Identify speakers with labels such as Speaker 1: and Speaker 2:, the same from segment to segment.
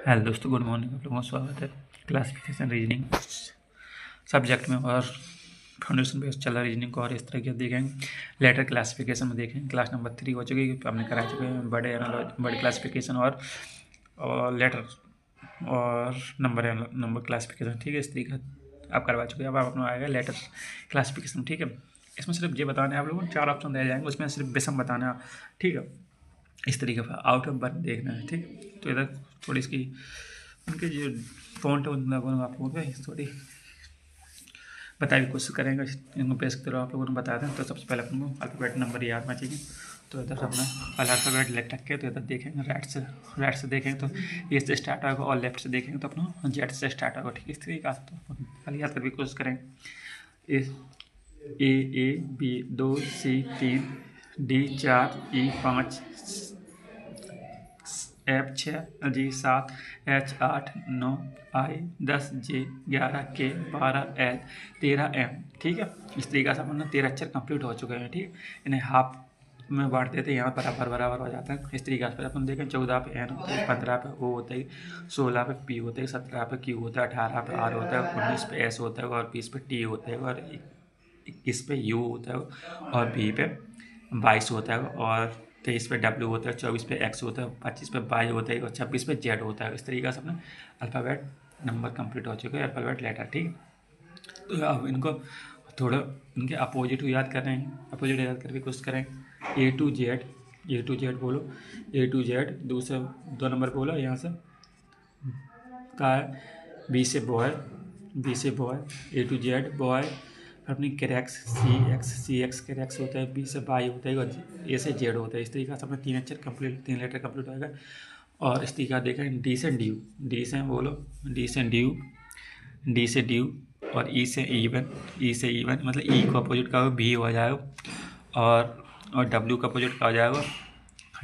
Speaker 1: Hello दोस्तों, good morning. आप लोगों का स्वागत है क्लासिफिकेशन रीजनिंग सब्जेक्ट में। और फाउंडेशन बेस्ड चल रहा रीजनिंग को, और इस तरह के देखेंगे। लेटर क्लासिफिकेशन में देखेंगे। क्लास नंबर 3 हो चुकी है, हमने करा चुके हैं बड़े क्लासिफिकेशन और लेटर और नंबर क्लासिफिकेशन। ठीक है, इस तरीके आप करवा चुके हैं। अब आप अपना आएगा लेटर क्लासिफिकेशन। ठीक है, इसमें सिर्फ ये बताना है आप लोगों को, 4 ऑप्शन दिए जाएंगे, उसमें सिर्फ विषम बताना है। ठीक है, इस तरीके का आउट ऑफ बर्थ देखना है। ठीक है, तो इधर थोड़ी इसकी उनके जो फॉन्ट है उन लोगों आप लोगों को थोड़ी बताने की कोशिश करेंगे। इनको बेस की तरह आप लोगों ने बता दें। तो सबसे पहले अपन को अल्फ़ाबेट नंबर याद में चाहिए। तो इधर अपना पहला अल्फ़ाबेट लेट रख के, तो इधर देखेंगे राइट से देखेंगे तो ए से स्टार्ट होगा, और लेफ्ट से देखेंगे तो अपना जेड से स्टार्ट होगा। ठीक है, इस तरीके का तो अपन पहले याद करने की कोशिश करेंगे। A B 2 C 3 D 4 E 5 F 6 G 7 H 8 9 I 10 G 11 K 12 L 13 M. ठीक है, इस तरीके से अपन 13 अक्षर कंप्लीट हो चुके हैं। ठीक, इन्हें हाफ में बांट देते हैं, यहाँ बराबर बराबर हो जाता है। इस तरीके से अपन देखें 14 पे एन होता है, 15 पे ओ होता है, 16 पे पी होता है, 17 पे क्यू होता है, 18 पे आर होता है, 19 पे एस होता है, और 20 पे टी होता है, और 21 पे यू होता है, और बी पे 22 होता है, और 23 पे डब्ल्यू होता है, 24 पे एक्स होता है, 25 पे वाई होता है, और 26 पे जेड होता है। इस तरीके से अपने अल्फ़ाबेट नंबर कंप्लीट हो चुके हैं, अल्फ़ाबेट लेटर। ठीक, तो अब इनको थोड़ा इनके अपोजिट याद कर रहे हैं, अपोजिट याद करके कोशिश करें। ए टू जेड बोलो, ए टू जेड। दूसरा 2 नंबर बोलो यहाँ से का है बी से boy, A to Z boy. अपनी क्रैक्स सी एक्स क्रैक्स होता है, बी से बाई होता है, और ए से जेड होता है। इस तरीके से अपने 3 अक्षर कंप्लीट, 3 लेटर कंप्लीट होगा। और इस तरीका देखें डी से बोलो, डी से ड्यू, और ई से ईवन मतलब ई को अपोजिट का भी हो जाएगा, और डब्ल्यू का अपोजिट का हो जाएगा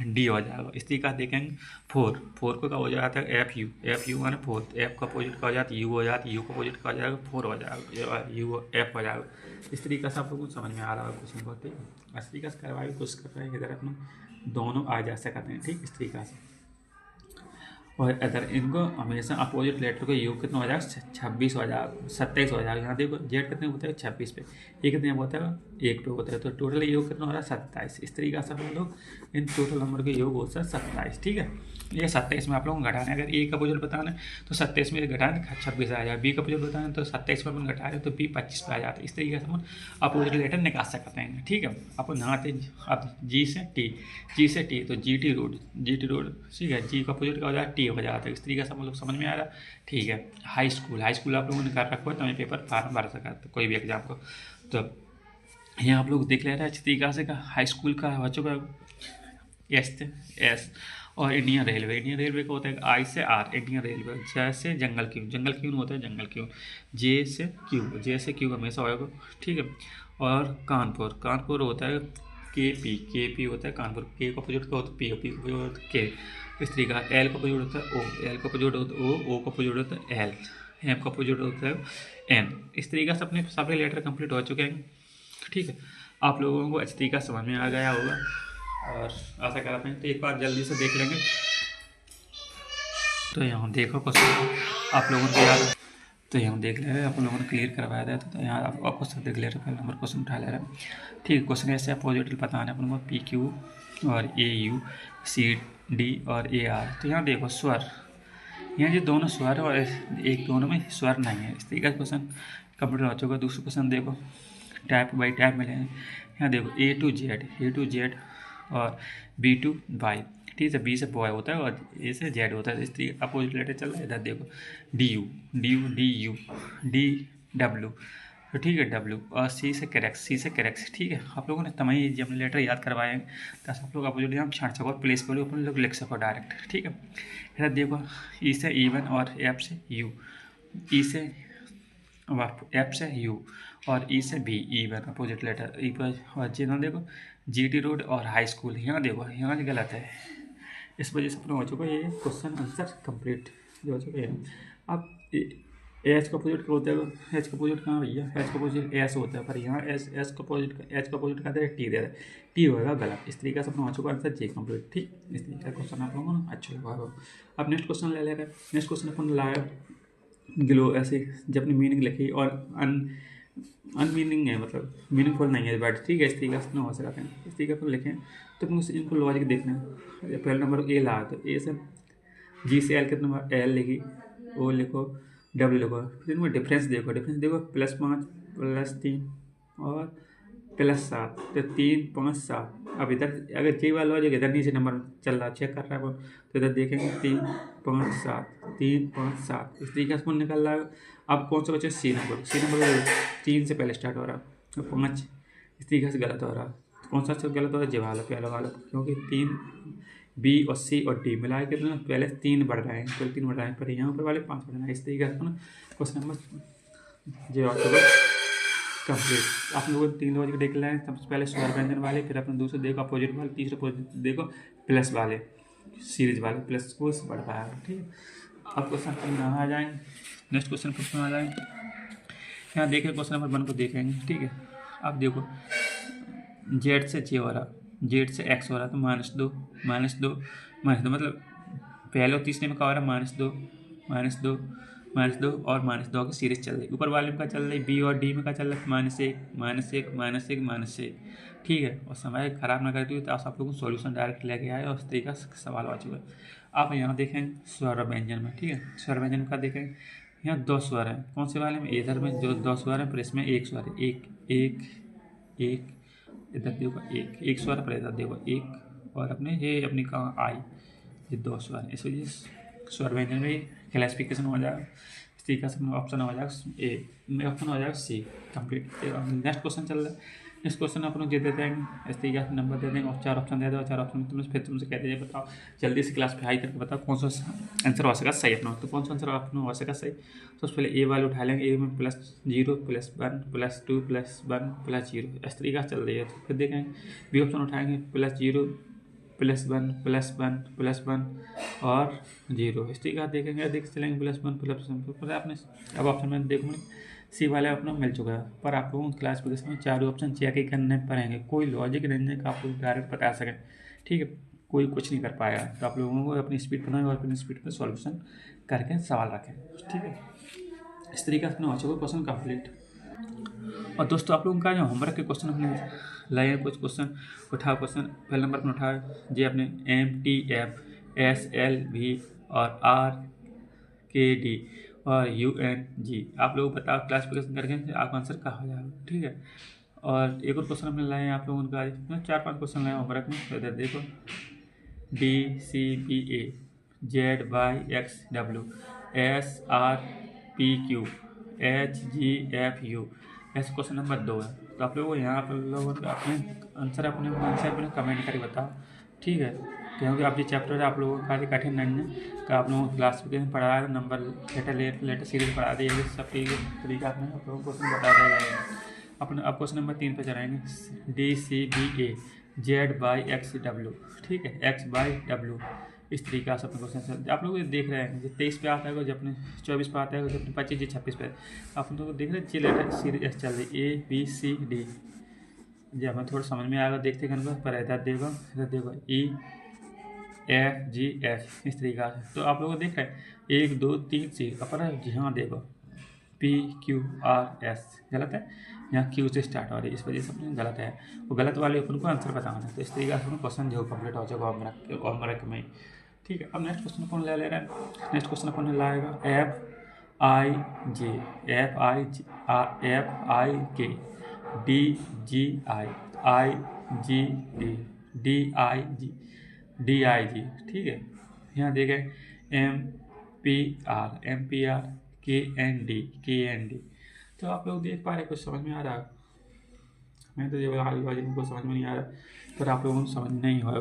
Speaker 1: डी हो जाएगा। इस तरीके से देखेंगे। फोर को क्या हो जाता है एफ यू माने फोर्थ, एफ का अपोजिट का हो जाता है यू हो जाता है, यू का अपोजिट का हो जाएगा फोर हो जाएगा, यू एफ हो जाएगा। इस तरीके से आप लोगों को समझ में आ रहा है कुछ नहीं बहुत। ठीक, इस तरीके से करवाने की कोशिश कर रहे हैं, इधर अपना दोनों आ जा सकते हैं। ठीक, इस तरीके से। और अगर इनको हमेशा अपोजिट लेटर को योग कितना हो जाएगा 26 हो जाएगा, 27 हो जाएगा। यहाँ देखो जेड कितने होता है 26 पे, ये कितने होता है 1 पे होता है, तो टोटल योग कितना हो रहा है 27। इस तरीके से हम लोग इन टोटल नंबर के योग होता है 27। ठीक है, ये 27 में आप लोगों को घटाना है। अगर ए का अपोजिट बताना है तो 27 में घटाएं 26 आ जाए, बी का अपोजिट बताना है तो 27 में अपन घटा रहे तो बी 25 पे आ जाता है। इस तरीके से हम अपोजिट लेटर निकाल सकते हैं। ठीक है, अपन नहाते अब जी से टी तो जी टी रोड ठीक है, जी का अपोजिट का हो जाए टी हो जाता है। इस तरीके से हम लोग समझ में आ रहा है। ठीक है, हाई स्कूल आप लोगों ने कर रखा है, तो हमें पेपर फार्म भर सका तो कोई भी एग्जाम को। तो यहाँ आप लोग देख ले रहे हैं अच्छी तरीके से का हाई स्कूल का हो चुका है एस। और इंडियन रेलवे का होता है आई से आर, इंडियन रेलवे। जैसे जंगल क्यून होता है जंगल क्यून। जे से क्यू हमेशा होगा। ठीक है, और कानपुर होता है के पी होता है कानपुर। के का अपोजिट का होता है पी का अपोजिट के। इस तरीके का एल का अपोजिट होता है ओ, एल का अपोजिट होता है ओ का अपोजिट होता है एल, एम का अपोजिट होता है एन। इस तरीके से अपने सारे लेटर कंप्लीट हो चुके हैं। ठीक है, आप लोगों को अच्छी तरीका समझ में आ गया होगा, और आशा करते हैं। तो एक बार जल्दी से देख लेंगे। तो यहाँ देखो क्वेश्चन आप लोगों को याद, तो यहाँ देख ले रहे हैं, आप लोगों ने क्लियर करवाया था। तो यहाँ आप क्वेश्चन देख ले रहे हैं, पहले नंबर क्वेश्चन उठा ले रहे हैं। ठीक है, क्वेश्चन ऐसे अपोजिट बताना है अपन को पी क्यू और ए यू सी डी और ए आर। तो यहाँ देखो स्वर, यहाँ जो दोनों स्वर है और एक दोनों में स्वर नहीं है। इस तरीके का क्वेश्चन कंप्लीट हो चुका है। दूसरा क्वेश्चन देखो टाइप बाई टाइप मिले हैं। यहाँ देखो ए टू जेड और बी टू वाई। ठीक है, बी से बॉय होता है और ए से जेड होता है। इस तरीके अपोजिट लेटर चल रहा है। इधर देखो डी यू डी डब्ल्यू, तो ठीक है डब्ल्यू, और सी से करेक्स। ठीक है, आप लोगों ने तमाही जब लेटर याद करवाए हैं तो आप लोग अपोजिट हम छाट सको, प्लेस पर अपन लोग लिख सको डायरेक्ट। ठीक है, इधर देखो ई से इवन और एफ से यू, ई से एफ से यू और ई से बी, इवन अपोजिट लेटर ई पर। और जिन्हों देखो जी टी रोड और हाई स्कूल, यहाँ देखो यहाँ गलत है। इस वजह से अपना हो चुका है ये क्वेश्चन आंसर कंप्लीट जो हो चुके हैं। अब एच का अपोजिट क्या होता है? एच का अपोजिट कहाँ भैया? एच का अपोजिट एस होता है, पर यहाँ एच का अपोजिट का दे टी दे रहा है, टी होगा गलत। इस तरीके से अपना हो चुका आंसर जे कंप्लीट। ठीक, इस तरीके का क्वेश्चन आप लोगों को अच्छा लगा होगा। अब नेक्स्ट क्वेश्चन ले रहे हैं। नेक्स्ट क्वेश्चन अपन लाया ग्लो, ऐसे जब अपनी मीनिंग लिखी और अनमीनिंग है, मतलब मीनिंगफुल नहीं है वर्ड। ठीक है, इस तरीके से हो सकते हैं, इस तरीके पर लिखें तो अपन इनको लॉजिक देखना है। पहले नंबर ए ला, तो ए से जी से एल कितना, एल लिखी, ओ लिखो, डब्ल्यू लिखो, फिर इनमें डिफरेंस देखो। +5 +3 और +7, तो 3 5 7। अब इधर अगर जे वाला लॉजिक इधर नीचे नंबर चल रहा, चेक कर रहा है वो, तो इधर देखेंगे 3 5 7, 3 5 7, इस तरीके से निकल रहा है। अब कौन सा बच्चा? सी नंबर। 3 से पहले स्टार्ट हो रहा है, 5 इस तरीके से गलत हो रहा है। कौन सा गलत हो रहा है? जे वाला, पहला वाला, क्योंकि 3 बी और सी और डी मिला के ना पहले 3 बढ़ रहे हैं, पहले 3 बढ़ रहे हैं, पर यहाँ पर वाले 5 बढ़ रहे हैं। इस तरीके से ना क्वेश्चन नंबर जो आपको कंप्लीट। आप लोगों ने 3 लॉजिक देख लें, सबसे पहले स्वर व्यंजन वाले, फिर अपने दूसरे देखो अपोजिट वाले, तीसरे अपोजिट देखो प्लस वाले, सीरीज वाले प्लस को बढ़ पाएगा। ठीक है, अब क्वेश्चन पर यहाँ आ जाएंगे, नेक्स्ट क्वेश्चन पर आ जाएंगे। यहाँ देखें क्वेश्चन नंबर 1 को देखेंगे। ठीक है, अब देखो जेड से जे हो रहा, जेड से एक्स हो रहा, तो -2 -2 -2, मतलब पहले और तीसरे में क्या हो रहा है? -2 -2 -2 और -2 की सीरीज चल रही। ऊपर वाले में क्या चल रही? बी और डी में क्या चल रहा है? -1 -1 -1। ठीक है, और समय खराब ना करती हुई तो आप लोगों को सॉल्यूशन डायरेक्ट लेके आए और उस तरीका से सवाल आ चुका है। आप यहाँ देखें स्वर व्यंजन में। ठीक है, स्वर व्यंजन में क्या देखें? यहाँ 2 स्वर हैं। कौन से वाले में? इधर में जो 2 स्वर हैं, पर इसमें 1 स्वर है, एक एक एक, इधर देखो एक स्वर, पर इधर देखो एक, और अपने ये अपनी कहाँ आई, ये 2 स्वर। इस वजह से स्वर व्यंजन में क्लासिफिकेशन हो जाएगा। इस तरीके से ऑप्शन हो जाएगा ए, में ऑप्शन हो जाएगा सी कंप्लीट। नेक्स्ट क्वेश्चन चल रहा है। नेक्स्ट क्वेश्चन अपन दे देते हैं, इस तरीके से नंबर दे देंगे और 4 ऑप्शन दे दो, 4 ऑप्शन में फिर तुमसे कहते हैं बताओ जल्दी से क्लासिफाई करके बताओ कौन सा आंसर हो सका सही अपना। तो कौन सा आंसर अपना हो सका सही? तो उससे पहले ए वाले उठा लेंगे। ए में +0 +1 +2 +1 +0, इस तरीके से चल रही है। तो फिर देखेंगे बी ऑप्शन उठाएंगे, +0 +1 +1 +1 और 0, इस तरीके से देखेंगे, देख चलेंगे +1 +1 आपने। अब ऑप्शन में देखो सी वाले अपना मिल चुका है, पर आप लोगों को क्लासिफिकेशन में 4 ऑप्शन चेक ही करने पड़ेंगे। कोई लॉजिक नहीं है कि आप लोग डायरेक्ट बता सकें। ठीक है, कोई कुछ नहीं कर पाएगा, तो आप लोगों को अपनी स्पीड बनाए और अपनी स्पीड पर सॉल्यूशन करके सवाल रखें। ठीक है, इस तरीके से अपना हो चुका क्वेश्चन कंप्लीट। और दोस्तों आप लोगों का जो होमवर्क के क्वेश्चन अपने लाए कुछ क्वेश्चन उठाओ। क्वेश्चन पहले नंबर पर उठाए जी अपने MTF SLV और RKD और UNG। आप लोग बताओ क्लासिफिकेशन करके आपका आंसर कहाँ हो जाएगा। ठीक है, और एक और क्वेश्चन हमने लाए हैं आप लोगों का, 4-5 क्वेश्चन लाए होमवर्क में। तो इधर देखो DCBA ZYXW SRPQ HGFU, ऐसे क्वेश्चन नंबर 2 है। तो आप लोगों को यहाँ पर लोगों को अपने आंसर अपने कमेंट करके बताओ। ठीक है, क्योंकि आप ये चैप्टर आप लोगों का कठिन नहीं है कि आप लोगों को क्लासिफिकेशन पढ़ा है, नंबर लेटर सीरीज पढ़ा दी है, सब तरीका आपने आप लोगों को क्वेश्चन बता दिया है। अपने अब क्वेश्चन नंबर 3 पे चलाएंगे DCBA ZYXW। ठीक है, XYW, इस तरीके से अपने क्वेश्चन आप लोग देख रहे हैं। जो 23 पे आता है, जो अपने 24 पे आता है, जो अपने 25 26 पे आप लोग देख रहे हैं। जी लेटर सीरीज चल रही ABCD। जी हमें थोड़ा समझ में आएगा, देखते हैं पर इधर देखो EFGH, इस तरीके से। तो आप लोग देख रहे हैं 1 2 3 सी अपन जी हाँ देखो PQRS गलत है, यहाँ Q से स्टार्ट हो रही है, इस वजह से अपने गलत है। वो गलत वाले अपन को आंसर बताना है। तो इस तरीके से क्वेश्चन जो कंप्लीट हो जाएगा होमवर्क में। ठीक है, अब नेक्स्ट क्वेश्चन अपन ले रहे हैं। नेक्स्ट क्वेश्चन अपन लाएगा FIK DIG ठीक है, यहाँ देखें MPR KND। तो आप लोग देख पा रहे कुछ समझ में आ रहा है? मैं तो ये आगे वाले को समझ में नहीं आ रहा, पर आप लोगों को समझ नहीं होगा।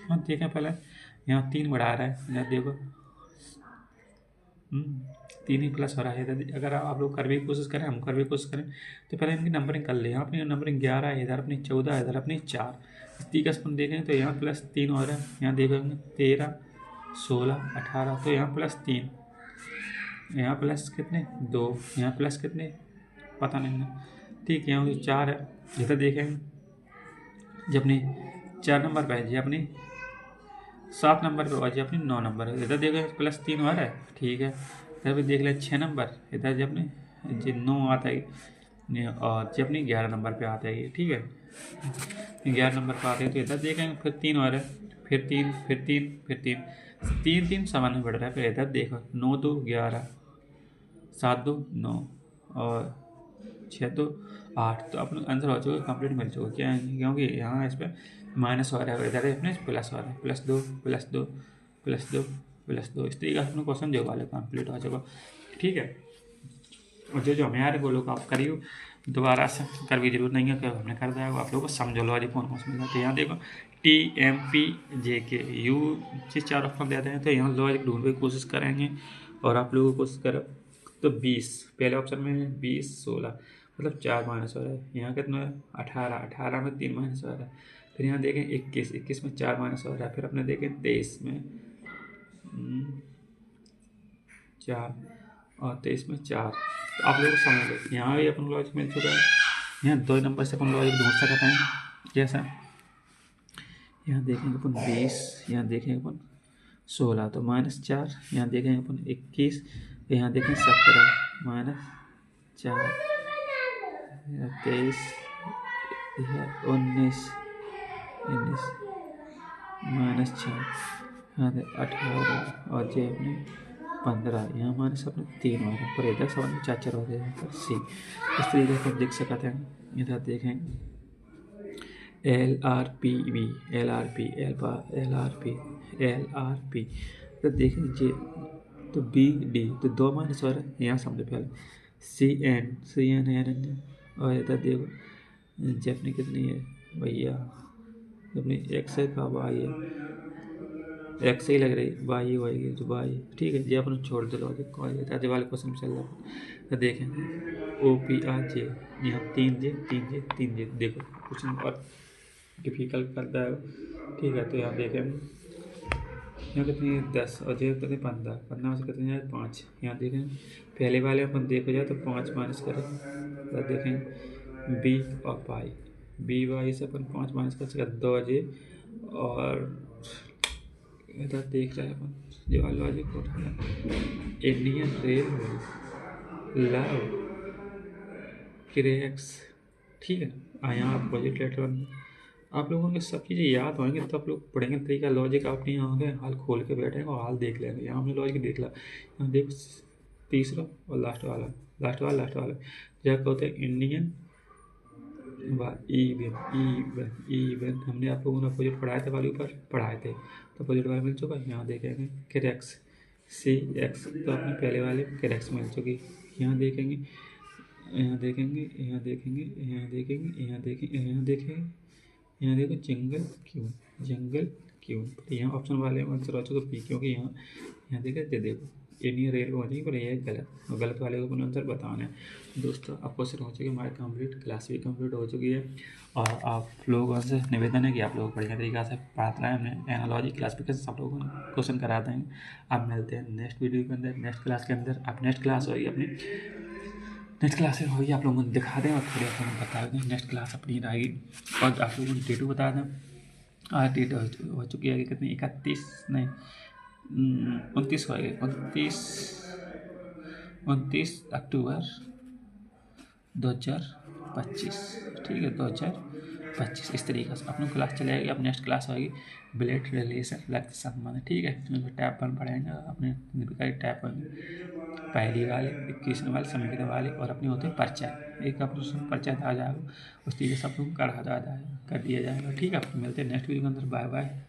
Speaker 1: हम देखें पहले यहाँ 3 बढ़ा रहा है, यहाँ देखो 3 ही प्लस हो रहा है। अगर आप लोग कर भी कोशिश करें, हम कर भी कोशिश करें, तो पहले इनकी नंबरिंग कर ले। यहाँ पर नंबरिंग 11 है, इधर अपनी 14, इधर अपनी 4। इस तरीके से अपन देखेंगे तो यहाँ +3 हो रहा है, यहाँ देखेंगे 13 16 18, तो यहाँ +3 यहाँ प्लस कितने 2, यहाँ प्लस कितने पता नहीं है, ठीक है। यहाँ 4 है, इधर देखेंगे जब अपनी 4 नंबर पे है जी, अपनी 7 नंबर पे और जी अपनी 9 नंबर है, इधर देखें +3 हो रहा है, ठीक है। इधर भी देख लें 6 नंबर, इधर जी अपने जी 9 आता है और जी अपनी 11 नंबर पे आता है, ठीक है। 11 नंबर पे आते हैं तो इधर देखेंगे फिर 3 और है, फिर 3 फिर 3 फिर 3 3 3 समान में बढ़ रहा है। फिर इधर देखो 9 2 11, 7 2 9 और 6 2 8, तो अपना आंसर हो चुका, कंप्लीट मिल चुका। क्या है क्योंकि यहाँ इस पर माइनस हो रहा है, इधर अपने प्लस हो रहा है, +2 +2 +2 +2, इस तरीके से अपना क्वेश्चन जो वाले कंप्लीट हो चुका, ठीक है। और जो हमें यार वो लोग आप करिए दोबारा से कर भी जरूरत नहीं है कि हमने कर दिया, आप लोगों को समझो लो आज कौन कौन से मिलता है। यहाँ देखो TMPJK U से 4 ऑप्शन देते हैं, तो यहाँ लॉजिक ढूंढने की कोशिश करेंगे और आप लोगों को कोशिश करो तो 20 पहले ऑप्शन में 20 16 मतलब 4 माइनस हो रहा है। यहाँ कितना है 18, 18 में 3 माइनस हो रहा है। फिर यहाँ देखें 21, 21 में 4 माइनस हो रहा है। फिर अपने देखें 23 में 4 और 23 में 4, तो आप लोग समझ लो यहाँ भी अपन लॉजिक मिल चुका है। यहाँ 2 नंबर से अपन लॉजिक ढूंढ सकते हैं, जैसा यहाँ देखेंगे अपन 20, यहाँ देखेंगे अपन 16 तो -4, यहाँ देखेंगे अपन 21, यहाँ देखें 17 -4, 23, 19 -4, यहाँ 18 और जे अपने 15, यहाँ माइनस अपने 3 हो गया, पर इधर सवाल में 4 हो गया पर सी। इस तरीके से देख सकते हैं। इधर देखें LRPB LRP, तो देखें जे तो BD तो 2 माइनस हो रहा है, यहाँ समझो पहले CN है, और इधर देखो जे अपनी कितनी है भैया, अपनी x है का y है, x ही लग रही है, y होएगी तो y, ठीक है। जो अपन छोड़ दो लॉजिक को आगे वाले क्वेश्चन चल रहा है, तो देखें OPRJ यहाँ 3J देखो कुछ और डिफिकल्ट करता है, ठीक है। तो यहाँ देखें यहाँ कितनी है 10 और जे कितनी 15, 15 में से कितनी है 5, यहाँ देखें पहले वाले अपन देखो जाए तो 5 माइनस करें, तो देखें B और पाई, BY से अपन 5 माइनस कर सकते 2J, और इधर देख रहे हैं अपन जो लॉजिक को इंडियन रेलवे लव क्रैक्स, ठीक है। यहाँ आप प्रोजेक्ट लेटर आप लोगों को सब चीज़ें याद होंगे तो आप लोग पढ़ेंगे तरीका लॉजिक, आप यहाँ के हाल खोल के बैठेंगे और हाल देख लेंगे। यहाँ हमने लॉजिक देख ला, यहाँ देखो तीसरा और लास्ट वाला जहाँ कहते हैं इंडियन इवन हमने आप लोगों ने प्रोजेक्ट पढ़ाए थे वाले ऊपर पढ़ाए थे, तो प्रोजेक्ट वाले मिल चुका है। यहाँ देखेंगे क्रैक्स CX, तो अपने पहले वाले क्रैक्स मिल चुकी। यहाँ देखेंगे यहाँ देखो जंगल क्यों, यहाँ ऑप्शन वाले आंसर हो चुका पी, क्योंकि यहाँ देखो इंडियन रेलवे हो जाएगी, पर यह गलत वाले को आंसर बताना है। दोस्तों अब क्वेश्चन हो चुके हमारे कंप्लीट, क्लास भी कंप्लीट हो चुकी है, और आप लोगों से निवेदन है कि आप लोग बढ़िया तरीक़ा से पढ़ाते हैं। हमने एनालॉजी क्लासिफिकेशन आप लोगों को क्वेश्चन कराते हैं। अब मिलते हैं नेक्स्ट वीडियो के अंदर, नेक्स्ट क्लास के अंदर। आप नेक्स्ट क्लास होगी अपनी, नेक्स्ट क्लास में होगी, आप लोगों को दिखा दें और थोड़ी आप लोगों को बता दें नेक्स्ट क्लास अपनी रहेगी, और आप लोगों को डेट बता दें। आज डेट हो चुकी है कितनी 31 नहीं 29 हो गई, 29 अक्टूबर 2025, ठीक है 2025। इस तरीके से अपनी क्लास चलेगी। अब नेक्स्ट क्लास होगी ब्लड रिलेशन लक्त संबंध, ठीक है। इसमें टैप 1 पढ़ेंगे अपने टैप 1 पहली वाले 21 वाले समीकरण वाले, और अपने होते हैं परिचय, एक अपने परिचय आ जाएगा, उस तरीके से सब लोग कर दिया जाएगा, ठीक है। मिलते हैं नेक्स्ट वीडियो के अंदर, बाय बाय।